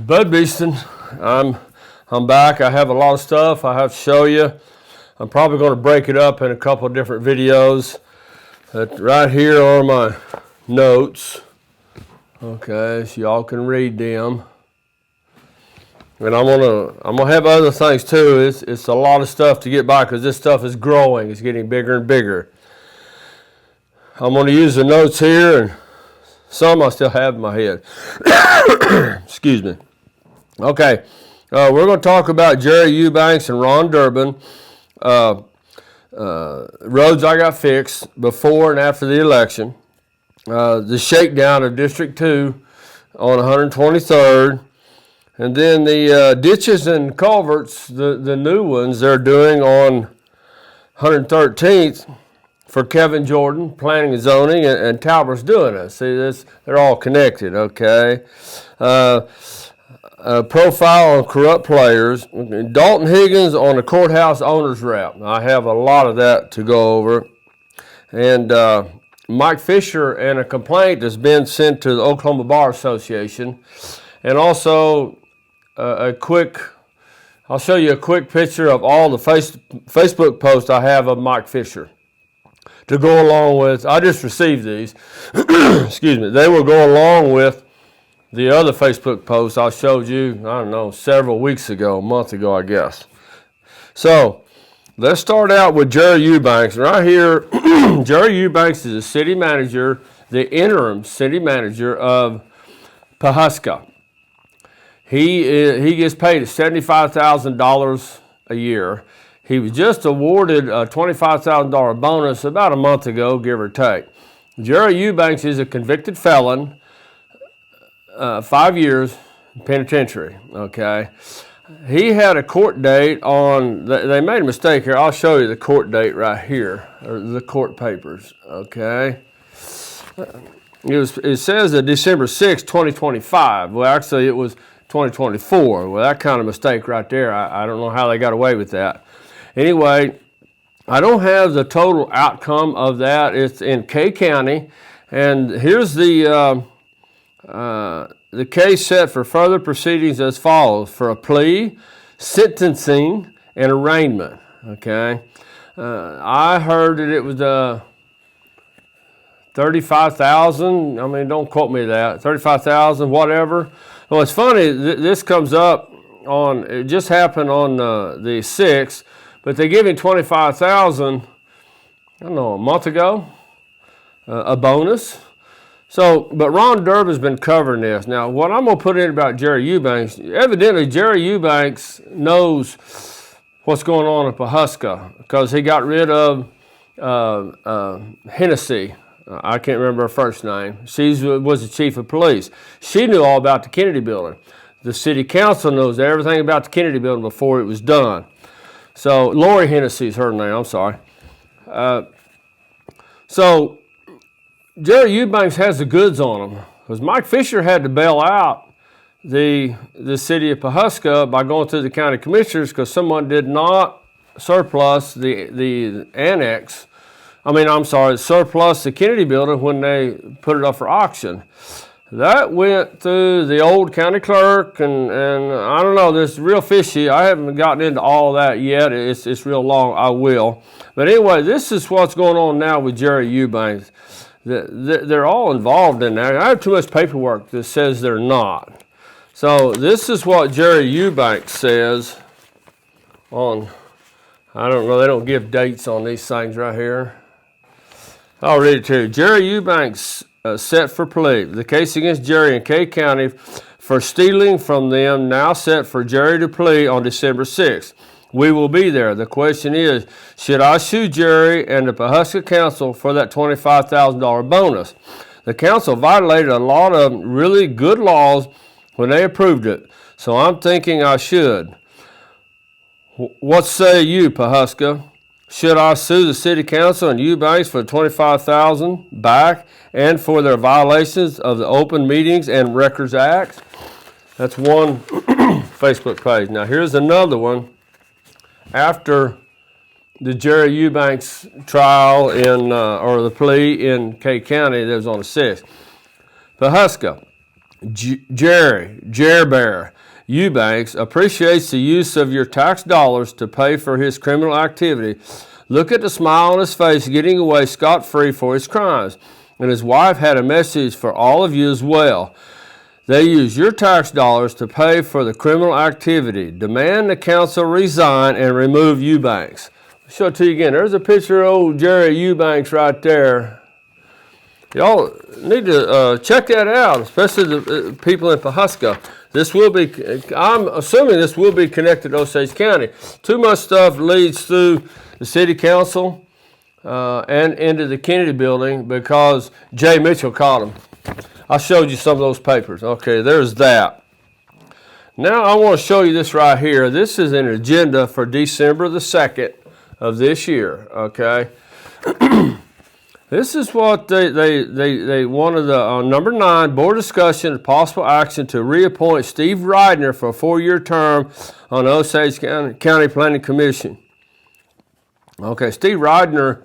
Bud Beeston, I'm back. I have a lot of stuff I have to show you. I'm probably going to break it up in a couple of different videos. Right here are my notes. Okay, so y'all can read them. And I'm gonna have other things too. It's a lot of stuff to get by because this stuff is growing. It's getting bigger and bigger. I'm going to use the notes here, and some I still have in my head. Excuse me. Okay, we're going to talk about Jerry Eubanks and Ron Durbin. Roads I got fixed before and after the election. The shakedown of District 2 on 123rd. And then the ditches and culverts, the new ones they're doing on 113th for Kevin Jordan, planning and zoning, and Talbert's doing it. See, they're all connected, okay? Profile on corrupt players. Dalton Higgins on the courthouse owner's rep. I have a lot of that to go over. And Mike Fisher and a complaint that's been sent to the Oklahoma Bar Association. And also I'll show you a quick picture of all the Facebook posts I have of Mike Fisher to go along with. I just received these. Excuse me. They will go along with the other Facebook posts I showed you, I don't know, several weeks ago, a month ago, I guess. So let's start out with Jerry Eubanks. Right here, Jerry Eubanks is the city manager, the interim city manager of Pawhuska. He gets paid $75,000 a year. He was just awarded a $25,000 bonus about a month ago, give or take. Jerry Eubanks is a convicted felon, 5 years penitentiary, okay? He had a court date on, they made a mistake here. I'll show you the court date right here, or the court papers, okay? It says that December 6, 2025. Well, actually, it was 2024. Well, that kind of mistake right there, I don't know how they got away with that. Anyway, I don't have the total outcome of that. It's in Kay County, and here's the case set for further proceedings as follows: for a plea, sentencing, and arraignment. Okay, I heard that it was $35,000. I mean, don't quote me that. $35,000, whatever. Well, it's funny. This comes up on. It just happened on the 6th, but they give him $25,000. I don't know, a month ago, a bonus. So, but Ron Durbin's been covering this. Now, what I'm going to put in about Jerry Eubanks, evidently Jerry Eubanks knows what's going on in Pawhuska because he got rid of Hennessy. I can't remember her first name. She was the chief of police. She knew all about the Kennedy building. The city council knows everything about the Kennedy building before it was done. So, Lori Hennessy is her name, I'm sorry. So, Jerry Eubanks has the goods on him because Mike Fisher had to bail out the city of Pawhuska by going through the county commissioners because someone did not surplus the annex. Surplus the Kennedy building when they put it up for auction. That went through the old county clerk, and I don't know, this is real fishy. I haven't gotten into all that yet. It's real long. I will. But anyway, this is what's going on now with Jerry Eubanks. They're all involved in that. I have too much paperwork that says they're not. So this is what Jerry Eubanks says on, I don't know, they don't give dates on these things right here. I'll read it to you. Jerry Eubanks set for plea. The case against Jerry in Kay County for stealing from them now set for Jerry to plea on December 6th. We will be there. The question is, should I sue Jerry and the Pawhuska Council for that $25,000 bonus? The council violated a lot of really good laws when they approved it, so I'm thinking I should. What say you, Pawhuska? Should I sue the city council and Eubanks for $25,000 back and for their violations of the Open Meetings and Records Act? That's one Facebook page. Now here's another one. After the Jerry Eubanks trial or the plea in Kay County that was on the 6th. Pawhuska. Jerry Bear Eubanks appreciates the use of your tax dollars to pay for his criminal activity. Look at the smile on his face getting away scot-free for his crimes. And his wife had a message for all of you as well. They use your tax dollars to pay for the criminal activity. Demand the council resign and remove Eubanks. I'll show it to you again. There's a picture of old Jerry Eubanks right there. Y'all need to check that out, especially the people in Pawhuska. This will be, I'm assuming this will be connected to Osage County. Too much stuff leads through the city council and into the Kennedy building because Jay Mitchell caught them. I showed you some of those papers. Okay, there's that. Now I want to show you this right here. This is an agenda for December the 2nd of this year, okay? This is what they wanted, number 9, board discussion and possible action to reappoint Steve Reidner for a 4-year term on the Osage County Planning Commission. Okay, Steve Reidner,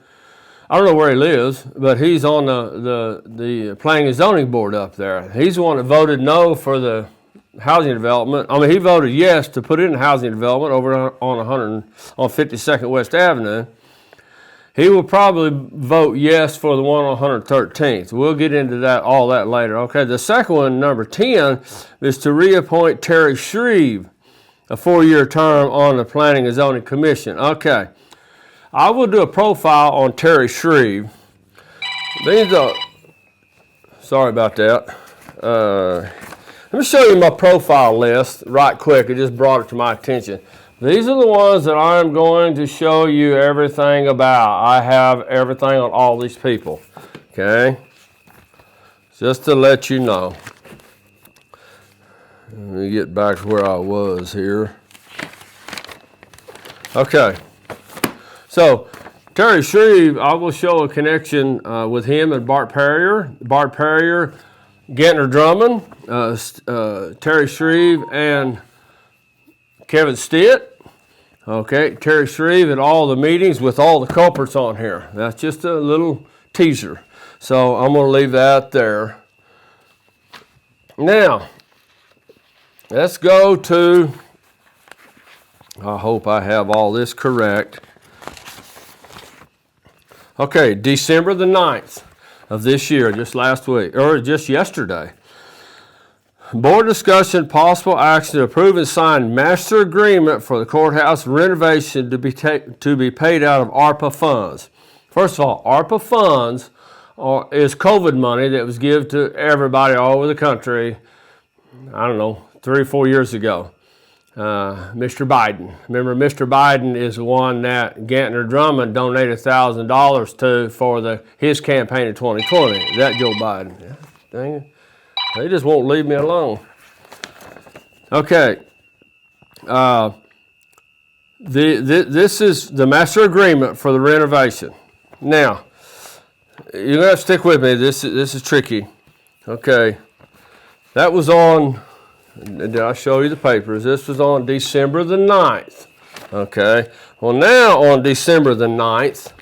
I don't know where he lives, but he's on the Planning and Zoning Board up there. He's the one that voted no for the housing development. I mean, he voted yes to put in housing development over on 52nd West Avenue. He will probably vote yes for the one on 113th. We'll get into all that later. Okay, the second one, number 10, is to reappoint Terry Shreve, a 4-year term on the Planning and Zoning Commission. Okay, I will do a profile on Terry Shreve. Sorry about that. Let me show you my profile list right quick. It just brought it to my attention. These are the ones that I'm going to show you everything about. I have everything on all these people, okay? Just to let you know. Let me get back to where I was here. Okay. So, Terry Shreve, I will show a connection with him and Bart Perrier. Bart Perrier, Gentner Drummond, Terry Shreve, and Kevin Stitt. Okay, Terry Shreve at all the meetings with all the culprits on here. That's just a little teaser. So I'm going to leave that there. Now, let's go to, I hope I have all this correct. Okay, December the 9th of this year, just last week, or just yesterday. Board discussion, possible action to approve and sign master agreement for the courthouse renovation to be paid out of ARPA funds. First of all, ARPA funds is COVID money that was given to everybody all over the country, I don't know, 3 or 4 years ago. Mr. Biden. Remember, Mr. Biden is the one that Gentner Drummond donated $1,000 to for his campaign in 2020. That Joe Biden. Yeah, dang it. They just won't leave me alone. Okay. This is the master agreement for the renovation. Now, you're going to have to stick with me. This is tricky. Okay. That was on, did I show you the papers? This was on December the 9th. Okay. Well, now on December the 9th,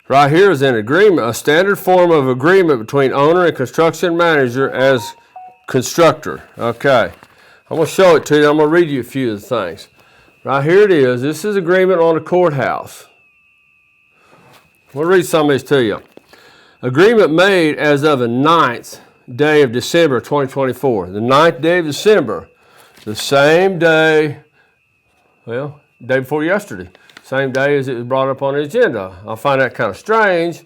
right here is an agreement, a standard form of agreement between owner and construction manager as constructor. Okay, I'm going to show it to you. I'm going to read you a few of the things. Right here it is. This is agreement on the courthouse. We'll read some of these to you. Agreement made as of the 9th day of December 2024. The 9th day of December, the same day, well, day before yesterday. Same day as it was brought up on the agenda. I find that kind of strange.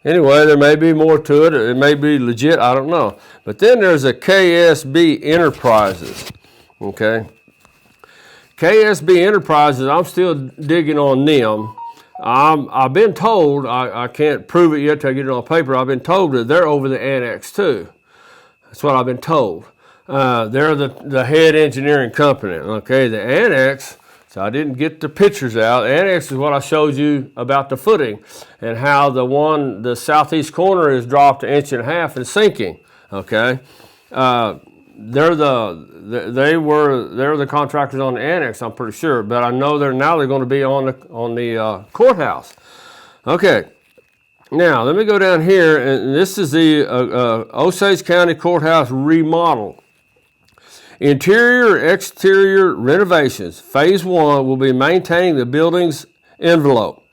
Anyway, there may be more to it. It may be legit. I don't know. But then there's a KSB Enterprises. Okay. KSB Enterprises, I'm still digging on them. I've been told, I can't prove it yet till I get it on paper, I've been told that they're over the annex too. That's what I've been told. They're the head engineering company. Okay, the annex, so I didn't get the pictures out. The annex is what I showed you about the footing and how the southeast corner is dropped 1.5 inches and sinking. Okay, they're the contractors on the annex, I'm pretty sure, but I know they're going to be on the courthouse. Okay, Now, let me go down here, and this is the Osage County Courthouse remodel. Interior exterior renovations. Phase 1 will be maintaining the building's envelope.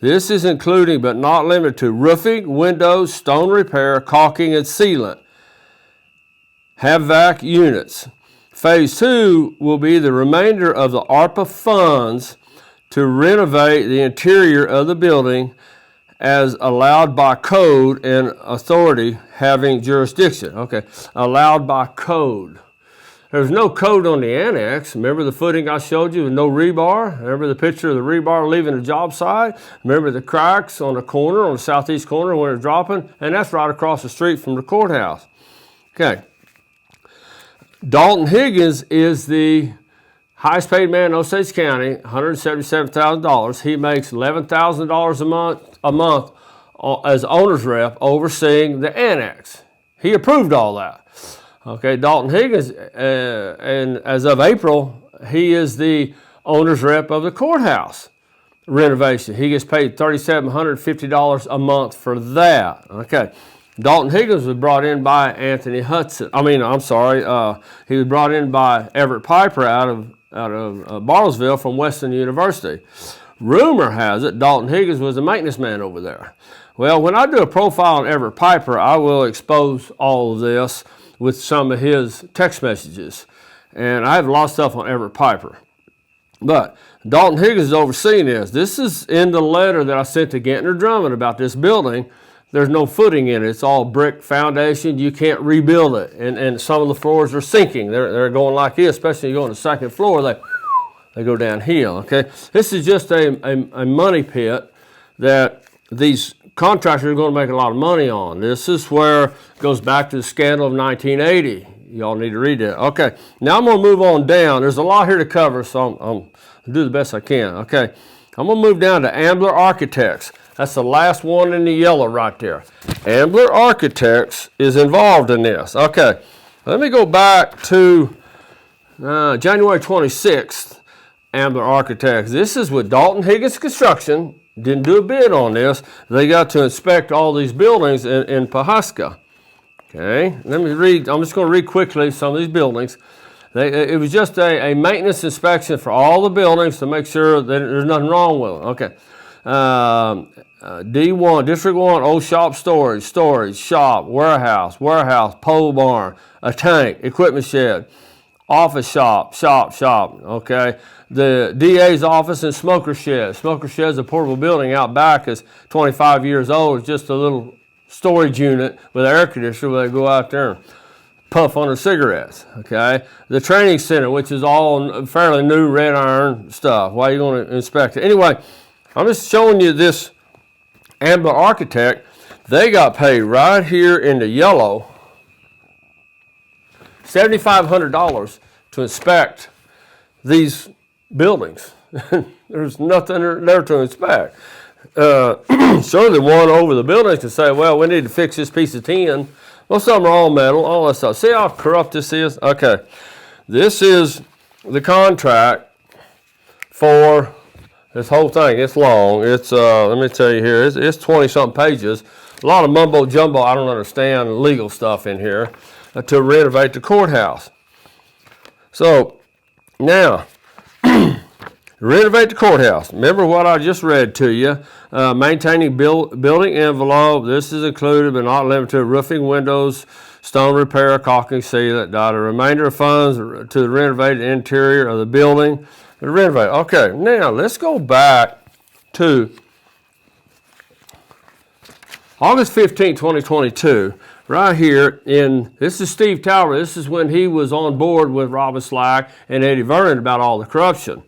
This is including but not limited to roofing, windows, stone repair, caulking, and sealant. HVAC units. Phase 2 will be the remainder of the ARPA funds to renovate the interior of the building as allowed by code and authority having jurisdiction. Okay, allowed by code. There's no code on the annex. Remember the footing I showed you with no rebar? Remember the picture of the rebar leaving the job site? Remember the cracks on the corner, on the southeast corner when it's dropping? And that's right across the street from the courthouse. Okay. Dalton Higgins is the highest paid man in Osage County, $177,000. He makes $11,000 a month as owner's rep overseeing the annex. He approved all that. Okay, Dalton Higgins, and as of April, he is the owner's rep of the courthouse renovation. He gets paid $3,750 a month for that. Okay, Dalton Higgins was brought in by Anthony Hudson. He was brought in by Everett Piper out of Bartlesville from Western University. Rumor has it Dalton Higgins was a maintenance man over there. Well, when I do a profile on Everett Piper, I will expose all of this with some of his text messages. And I have a lot of stuff on Everett Piper. But Dalton Higgins is overseeing this. This is in the letter that I sent to Gentner Drummond about this building. There's no footing in it. It's all brick foundation. You can't rebuild it. And some of the floors are sinking. They're going like this, especially you go on the second floor, they go downhill, okay? This is just a money pit that these contractors are going to make a lot of money on. This is where it goes back to the scandal of 1980. Y'all need to read that. Okay, now I'm going to move on down. There's a lot here to cover, so I'm going to do the best I can. Okay, I'm going to move down to Ambler Architects. That's the last one in the yellow right there. Ambler Architects is involved in this. Okay, let me go back to January 26th, Ambler Architects. This is with Dalton Higgins Construction. Didn't do a bid on this. They got to inspect all these buildings in Pawhuska. Okay, let me read. I'm just going to read quickly some of these buildings. It was just a maintenance inspection for all the buildings to make sure that there's nothing wrong with them. Okay. D1, District 1, old shop storage, shop, warehouse, pole barn, a tank, equipment shed, office shop, okay. The DA's office and smoker shed. Smoker shed is a portable building out back. It's 25 years old. It's just a little storage unit with an air conditioner where they go out there and puff on their cigarettes, okay. The training center, which is all fairly new red iron stuff. Why are you going to inspect it? Anyway, I'm just showing you this Ambler Architect. They got paid right here in the yellow $7,500 to inspect these buildings. There's nothing there to inspect. Certainly one over the buildings can say, well, we need to fix this piece of tin. Well, some are all metal, all that stuff. See how corrupt this is? Okay. This is the contract for this whole thing. It's long. It's, let me tell you here, it's 20-something pages. A lot of mumbo jumbo, I don't understand legal stuff in here, to renovate the courthouse. So, now, renovate the courthouse. Remember what I just read to you. Maintaining building envelope. This is included but not limited to roofing, windows, stone repair, caulking, sealant, The remainder of funds to the renovated interior of the building. Renovate. Okay, now let's go back to August 15, 2022. Right here this is Steve Talbert. This is when he was on board with Robin Slack and Eddie Vernon about all the corruption.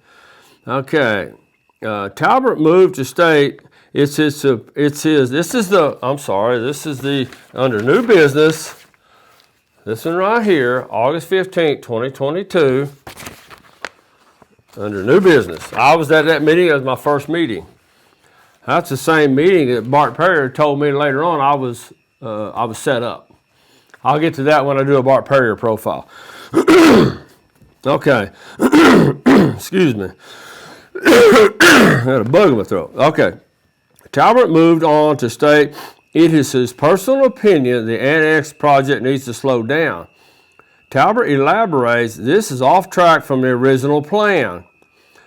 Okay, Talbert moved to state. This is the under new business. This one right here, August 15th, 2022. Under new business. I was at that meeting. It was my first meeting. That's the same meeting that Bart Perrier told me later on I was set up. I'll get to that when I do a Bart Perrier profile. Okay. Excuse me. I had a bug in my throat. Okay. Talbert moved on to state, it is his personal opinion the annex project needs to slow down. Talbert elaborates, this is off track from the original plan.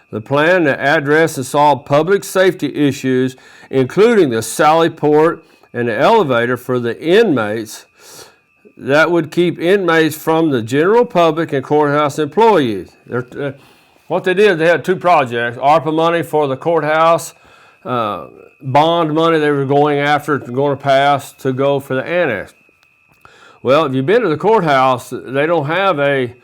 The plan to address and solve public safety issues, including the sally port and the elevator for the inmates, that would keep inmates from the general public and courthouse employees. What they did, they had two projects, ARPA money for the courthouse, bond money they were going after, going to pass to go for the annex. Well, if you've been to the courthouse, they don't have a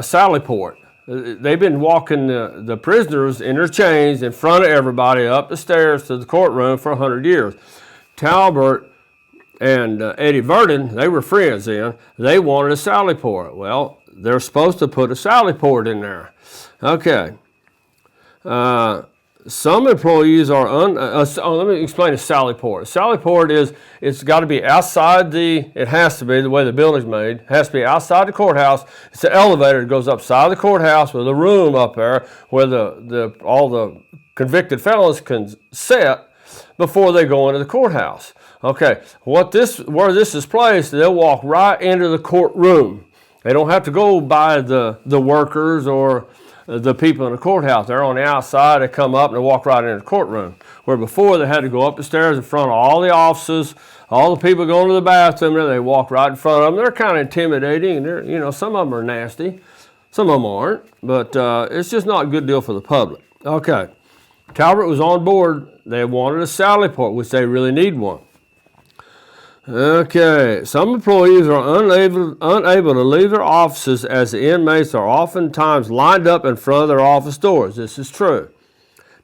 sally port. They've been walking the prisoners in their chains in front of everybody up the stairs to the courtroom for 100 years. Talbert and Eddie Verdon, they were friends then. They wanted a sally port. Well, they're supposed to put a sally port in there. Okay. Some employees are let me explain a sally port. A sally port is, it's got to be outside it has to be the way the building's made. It has to be outside the courthouse. It's an elevator that goes upside the courthouse with a room up there where all the convicted felons can sit before they go into the courthouse. Okay, where this is placed, they'll walk right into the courtroom. They don't have to go by the workers or the people in the courthouse. They're on the outside, they come up and they walk right into the courtroom. Where before they had to go up the stairs in front of all the officers, all the people going to the bathroom, and they walk right in front of them. They're kind of intimidating, and some of them are nasty, some of them aren't, but it's just not a good deal for the public. Okay, Talbert was on board. They wanted a sally port, which they really need one. Okay, some employees are unable to leave their offices as the inmates are oftentimes lined up in front of their office doors. This is true.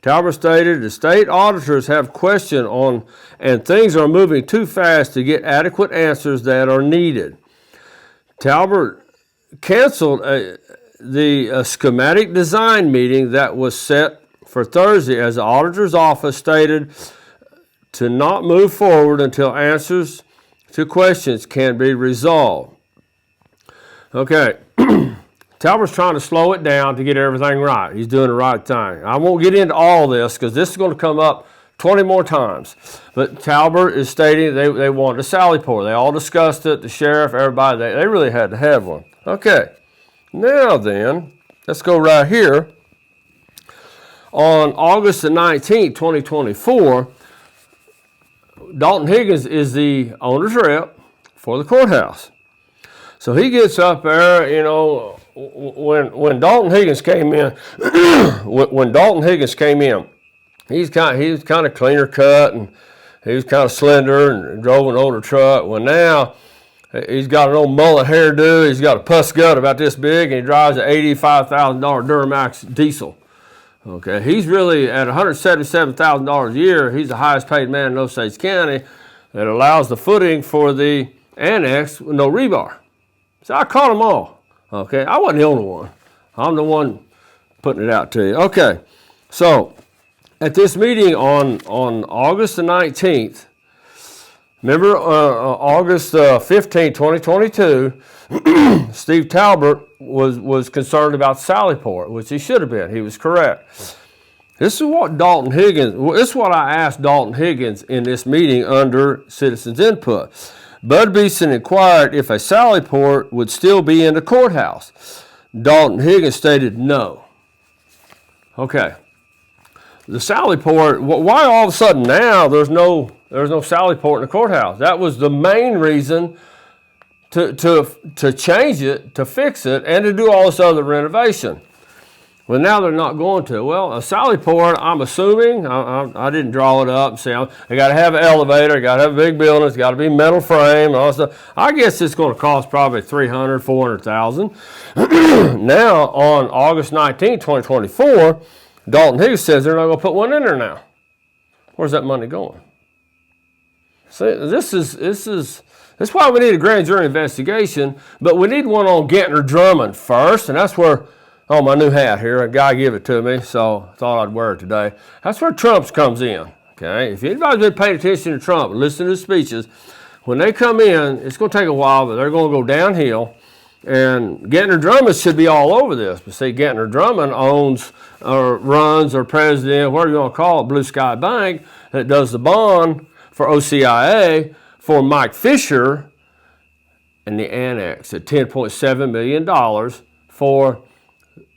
Talbert stated, the state auditors have questions on, and things are moving too fast to get adequate answers that are needed. Talbert canceled the schematic design meeting that was set for Thursday as the auditor's office stated to not move forward until answers to questions can be resolved. Okay, Talbert's trying to slow it down to get everything right. He's doing the right thing. I won't get into all this because this is going to come up 20 more times. But Talbert is stating they wanted a sally port. They all discussed it, the sheriff, everybody. They really had to have one. Okay, now then, let's go right here. On August the 19th, 2024, Dalton Higgins is the owner's rep for the courthouse. So he gets up there, when Dalton Higgins came in, he's kind of cleaner cut and he was kind of slender and drove an older truck. Well, now he's got an old mullet hairdo. He's got a pus gut about this big and he drives an $85,000 Duramax diesel. Okay, he's really at $177,000 a year. He's the highest paid man in Osage County that allows the footing for the annex with no rebar. So I caught them all. Okay, I wasn't the only one. I'm the one putting it out to you. Okay, so at this meeting on August the 19th, remember August 15, 2022, Steve Talbert was concerned about sally port, which he should have been. He was correct. This is what I asked Dalton Higgins in this meeting under citizens input. Bud Beeson inquired if a sally port would still be in the courthouse. Dalton Higgins stated no. Okay. The sally port, why all of a sudden now there's no sally port in the courthouse? That was the main reason to change it, to fix it, and to do all this other renovation. Well, now they're not going to. Well, a sally port, I'm assuming, I didn't draw it up and say, they got to have an elevator, got to have a big building, it's got to be metal frame, and all that stuff. I guess it's going to cost probably $300,000, $400,000. Now, on August 19, 2024, Dalton Higgins says they're not going to put one in there now. Where's that money going? See, this is why we need a grand jury investigation, but we need one on Gentner Drummond first, and that's where, my new hat here, a guy gave it to me, so I thought I'd wear it today. That's where Trump's comes in, okay? If anybody's been paying attention to Trump and listening to his speeches, when they come in, it's going to take a while, but they're going to go downhill, And Gentner Drummond should be all over this. But see, Gentner Drummond owns or runs or president, whatever you want to call it, Blue Sky Bank, that does the bond for OCIA for Mike Fisher and the annex at $10.7 million for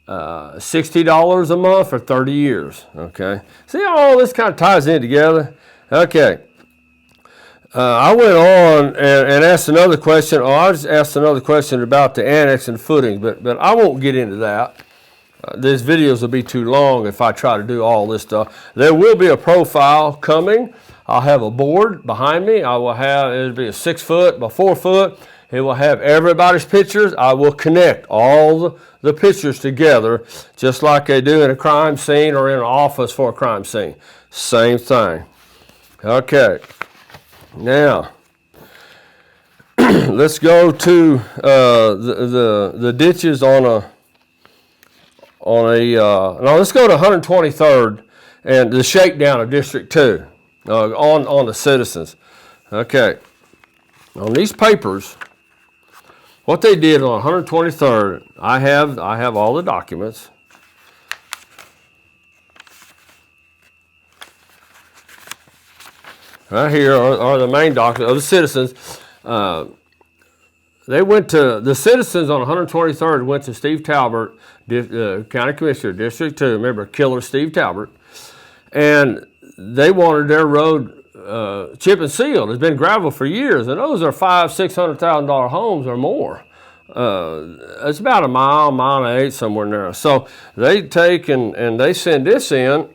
$60 a month for 30 years. Okay. See how all this kind of ties in together? Okay. I went on and asked another question. I just asked another question about the annex and footing, but I won't get into that. These videos will be too long if I try to do all this stuff. There will be a profile coming. I'll have a board behind me. It'll be a 6 foot by 4 foot. It will have everybody's pictures. I will connect all the pictures together just like they do in a crime scene or in an office for a crime scene. Same thing. Okay. Now, let's go to the ditches no, let's go to 123rd and the shakedown of District 2 on the citizens. Okay. On these papers, what they did on 123rd, I have all the documents. Right here are the main documents of the citizens. The citizens on 123rd went to Steve Talbert, County Commissioner, District 2, remember Killer Steve Talbert, and they wanted their road chip and sealed. It's been gravel for years, and those are $500,000-$600,000 homes or more. It's about a mile and 1.8 somewhere in there. So they take and they send this in,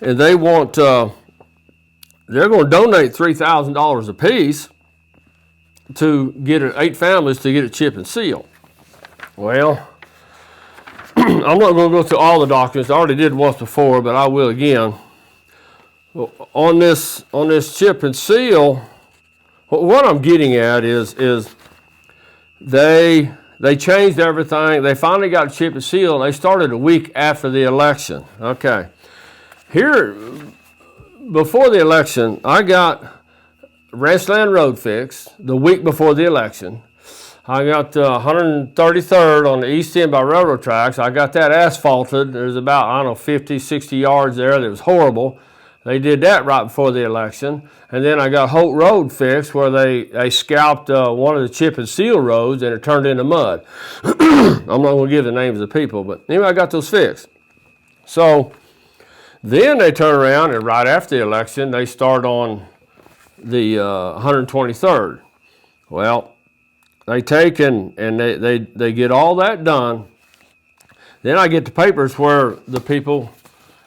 and they want they're going to donate $3,000 a piece to get 8 families to get it chip and seal. Well, I'm not going to go through all the documents. I already did once before, but I will again. On this chip and seal, what I'm getting at is they changed everything. They finally got chip and seal. They started a week after the election. Okay. Here, before the election, I got Ranchland Road fixed the week before the election. I got 133rd on the east end by railroad tracks. I got that asphalted. There's about, 50, 60 yards there. That was horrible. They did that right before the election. And then I got Holt Road fixed where they scalped one of the chip and seal roads and it turned into mud. I'm not going to give the names of the people, but anyway, I got those fixed. So then they turn around and right after the election, they start on the 123rd. Well, they take and they get all that done. Then I get the papers where the people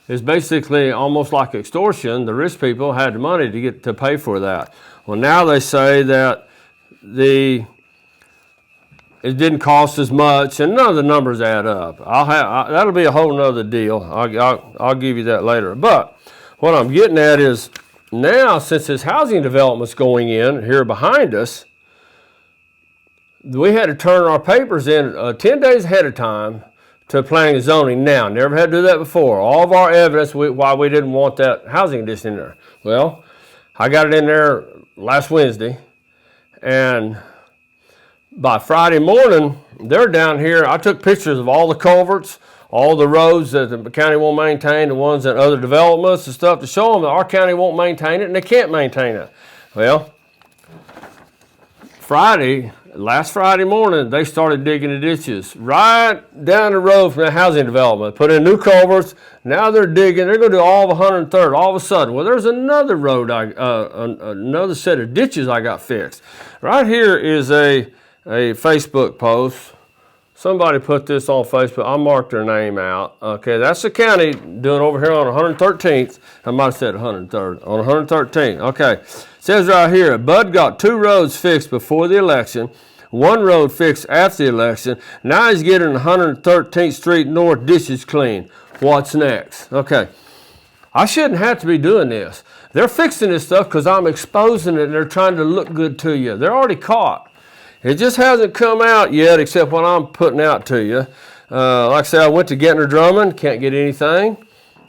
is basically almost like extortion. The rich people had the money to get to pay for that. Well, now they say that it didn't cost as much, and none of the numbers add up. That'll be a whole nother deal. I'll give you that later. But what I'm getting at is now, since this housing development's going in here behind us, we had to turn our papers in 10 days ahead of time to planning and zoning now. Never had to do that before. All of our evidence why we didn't want that housing addition in there. Well, I got it in there last Wednesday, and by Friday morning, they're down here. I took pictures of all the culverts, all the roads that the county won't maintain, the ones that other developments and stuff, to show them that our county won't maintain it and they can't maintain it. Well, last Friday morning, they started digging the ditches right down the road from the housing development, put in new culverts. Now they're digging. They're going to do all of 103rd all of a sudden. Well, there's another road, another set of ditches I got fixed. Right here is a Facebook post. Somebody put this on Facebook. I marked their name out. Okay, that's the county doing over here on 113th. I might have said 103rd. On 113th. Okay. It says right here, Bud got 2 roads fixed before the election, 1 road fixed after the election. Now he's getting 113th Street North ditches clean. What's next? Okay. I shouldn't have to be doing this. They're fixing this stuff because I'm exposing it and they're trying to look good to you. They're already caught. It just hasn't come out yet, except what I'm putting out to you. Like I said, I went to Gentner Drummond, can't get anything.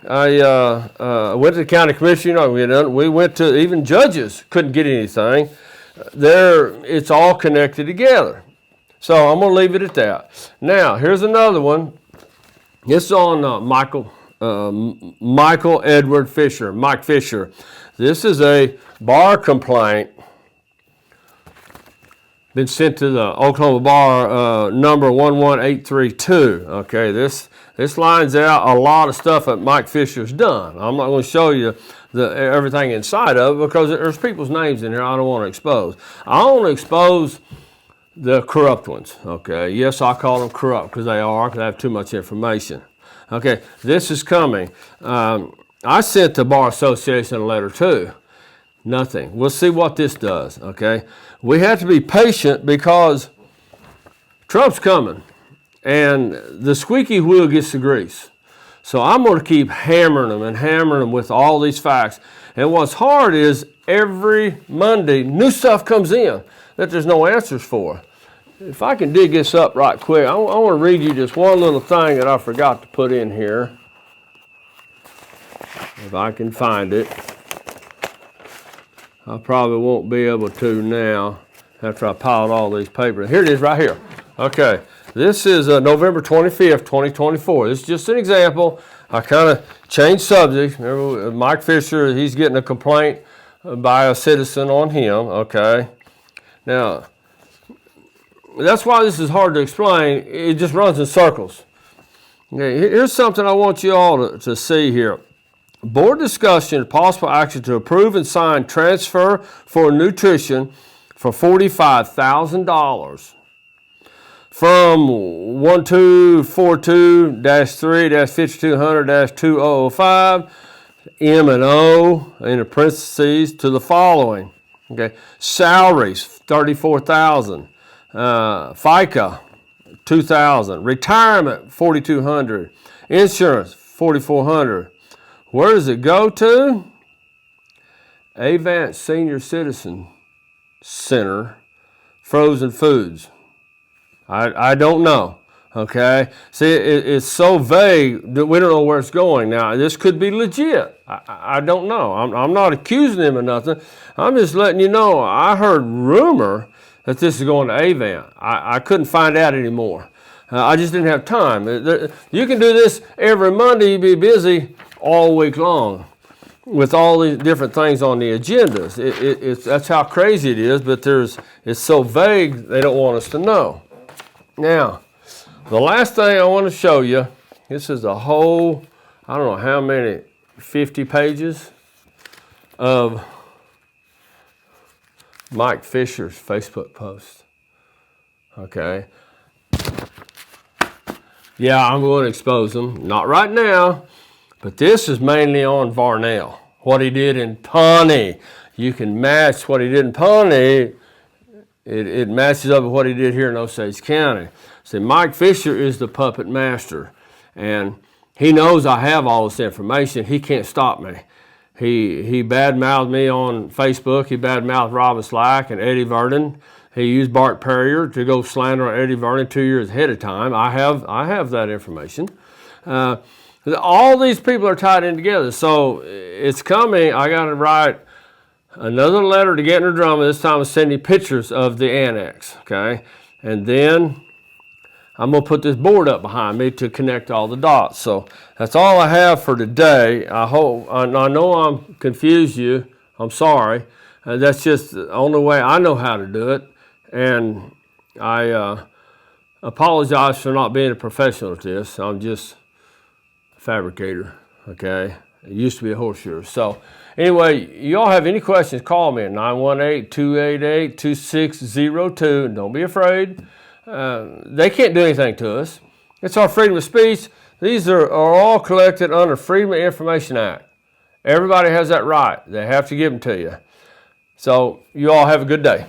I went to the county commission, we went to even judges, couldn't get anything. it's all connected together. So I'm going to leave it at that. Now, here's another one. It's on Michael Edward Fisher, Mike Fisher. This is a bar complaint been sent to the Oklahoma Bar number 11832. Okay, this lines out a lot of stuff that Mike Fisher's done. I'm not going to show you everything inside of it because there's people's names in here I don't want to expose. I want to expose the corrupt ones. Okay, yes, I call them corrupt because they are, because I have too much information. Okay, this is coming. I sent the Bar Association a letter too. Nothing. We'll see what this does, okay? We have to be patient because Trump's coming, and the squeaky wheel gets the grease. So I'm going to keep hammering them with all these facts. And what's hard is every Monday, new stuff comes in that there's no answers for. If I can dig this up right quick, I want to read you just one little thing that I forgot to put in here. If I can find it. I probably won't be able to now after I piled all these papers. Here it is right here. Okay, this is November 25th, 2024. This is just an example. I kind of changed subjects. Remember, Mike Fisher, he's getting a complaint by a citizen on him, okay? Now, that's why this is hard to explain. It just runs in circles. Okay, here's something I want you all to see here. Board discussion, possible action to approve and sign transfer for nutrition for $45,000 from 1242-3-5200-2005 M&O in the parentheses to the following. Okay, salaries $34,000, FICA $2,000, retirement $4,200, insurance $4,400. Where does it go to? Avant Senior Citizen Center, frozen foods. I don't know, okay? See, it's so vague that we don't know where it's going. Now, this could be legit. I don't know. I'm not accusing him of nothing. I'm just letting you know, I heard rumor that this is going to Avant. I couldn't find out anymore. I just didn't have time. You can do this every Monday. You'd be busy all week long with all these different things on the agendas. That's how crazy it is, but it's so vague they don't want us to know. Now, the last thing I want to show you, this is a whole, I don't know how many, 50 pages of Mike Fisher's Facebook post. Okay. Yeah, I'm going to expose them. Not right now. But this is mainly on Varnell, what he did in Pawnee. You can match what he did in Pawnee. It matches up with what he did here in Osage County. See, Mike Fisher is the puppet master, and he knows I have all this information. He can't stop me. He badmouthed me on Facebook. He badmouthed Robin Slack and Eddie Verdon. He used Bart Perrier to go slander on Eddie Verdon 2 years ahead of time. I have that information. All these people are tied in together, so it's coming. I got to write another letter to Gettner Drummond. This time I'm sending pictures of the annex, okay? And then I'm going to put this board up behind me to connect all the dots. So that's all I have for today. I know I'm confused you. I'm sorry. That's just the only way I know how to do it. And I apologize for not being a professional at this. I'm just fabricator, okay? It used to be a horseshoer. So anyway, you all have any questions, call me at 918-288-2602. And don't be afraid. They can't do anything to us. It's our freedom of speech. These are all collected under Freedom of Information Act. Everybody has that right. They have to give them to you. So you all have a good day.